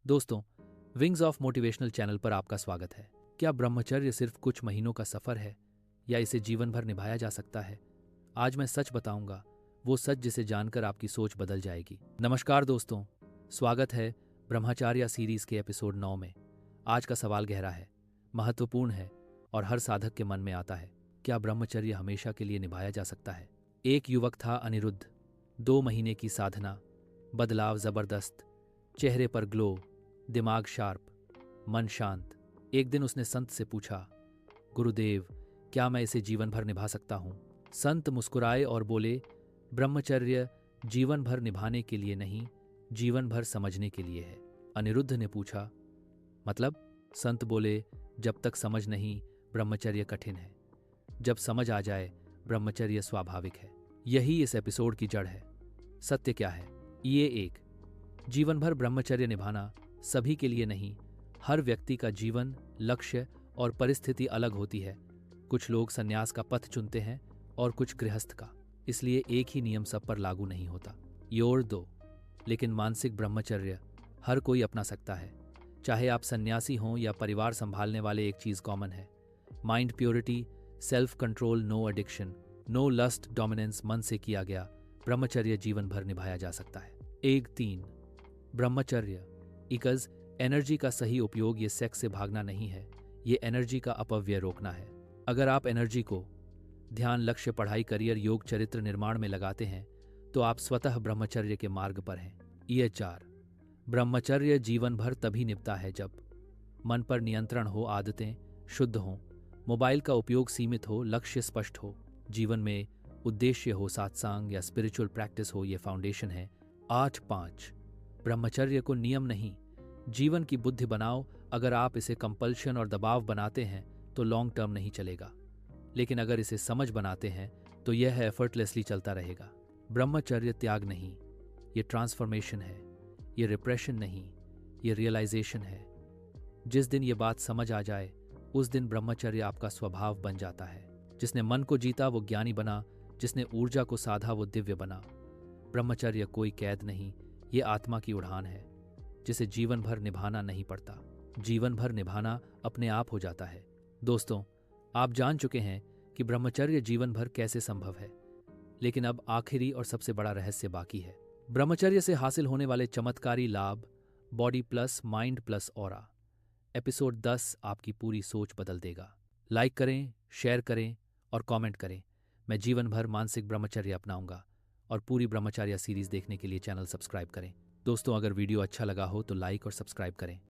दोस्तों, wings of motivational channel पर आपका स्वागत है। क्या ब्रह्मचर्य सिर्फ कुछ महीनों का सफर है या इसे जीवन भर निभाया जा सकता है? आज मैं सच बताऊंगा, वो सच जिसे जानकर आपकी सोच बदल जाएगी। नमस्कार दोस्तों, स्वागत है ब्रह्मचर्य सीरीज के एपिसोड 9 में। आज का सवाल गहरा है, महत्वपूर्ण है और हर साधक के मन में आता है। क्या ब्रह्मचर्य हमेशा के लिए निभाया जा सकता है? एक युवक था अनिरुद्ध। 2 महीने की साधना, बदलाव जबरदस्त, चेहरे पर ग्लो, दिमाग शार्प, मन शांत। एक दिन उसने संत से पूछा, गुरुदेव, क्या मैं इसे जीवन भर निभा सकता हूं? संत मुस्कुराए और बोले, ब्रह्मचर्य जीवन भर निभाने के लिए नहीं, जीवन भर समझने के लिए है। अनिरुद्ध ने पूछा, मतलब? संत बोले, जब तक समझ नहीं, ब्रह्मचर्य कठिन है। जब समझ आ जाए, ब्रह्मचर्य स्वाभाविक है। यही इस एपिसोड की जड़ है। सत्य क्या है? ये एक, जीवन भर ब्रह्मचर्य निभाना सभी के लिए नहीं। हर व्यक्ति का जीवन, लक्ष्य और परिस्थिति अलग होती है। कुछ लोग संन्यास का पथ चुनते हैं और कुछ गृहस्थ का। इसलिए एक ही नियम सब पर लागू नहीं होता। योर दो, लेकिन मानसिक ब्रह्मचर्य हर कोई अपना सकता है। चाहे आप सन्यासी हों या परिवार संभालने वाले, एक चीज कॉमन है, mind purity, self control, no addiction, no lust dominance. मन से किया गया ब्रह्मचर्य जीवन भर निभाया जा सकता है। 1-3 ब्रह्मचर्य इकज एनर्जी का सही उपयोग। ये सेक्स से भागना नहीं है, ये एनर्जी का अपव्यय रोकना है। अगर आप एनर्जी को ध्यान, लक्ष्य, पढ़ाई, करियर, योग, चरित्र निर्माण में लगाते हैं तो आप स्वतः ब्रह्मचर्य के मार्ग पर हैं। ये 4 ब्रह्मचर्य जीवन भर तभी निभता है जब मन पर नियंत्रण हो, आदतें शुद्ध हों, मोबाइल का उपयोग सीमित हो, लक्ष्य स्पष्ट हो, जीवन में उद्देश्य हो, सत्संग या स्पिरिचुअल प्रैक्टिस हो। ये फाउंडेशन है। 8-5 ब्रह्मचर्य को नियम नहीं, जीवन की बुद्धि बनाओ। अगर आप इसे कंपल्शन और दबाव बनाते हैं तो लॉन्ग टर्म नहीं चलेगा, लेकिन अगर इसे समझ बनाते हैं तो यह एफर्टलेसली चलता रहेगा। ब्रह्मचर्य त्याग नहीं, ये ट्रांसफॉर्मेशन है। ये रिप्रेशन नहीं, ये रियलाइजेशन है। जिस दिन ये बात समझ आ जाए, उस दिन ब्रह्मचर्य आपका स्वभाव बन जाता है। जिसने मन को जीता वो ज्ञानी बना, जिसने ऊर्जा को साधा वो दिव्य बना। ब्रह्मचर्य कोई कैद नहीं, ये आत्मा की उड़ान है जिसे जीवन भर निभाना नहीं पड़ता। जीवन भर निभाना अपने आप हो जाता है। दोस्तों, आप जान चुके हैं कि ब्रह्मचर्य जीवन भर कैसे संभव है, लेकिन अब आखिरी और सबसे बड़ा रहस्य बाकी है। ब्रह्मचर्य से हासिल होने वाले चमत्कारी लाभ, body plus mind plus aura. Episode 10 आपकी पूरी सोच बदल देगा। लाइक करें, शेयर करें और कमेंट करें। मैं जीवन भर मानसिक ब्रह्मचर्य अपनाऊंगा। और पूरी ब्रह्मचर्य सीरीज देखने के लिए चैनल सब्सक्राइब करें। दोस्तों, अगर वीडियो अच्छा लगा हो तो लाइक और सब्सक्राइब करें।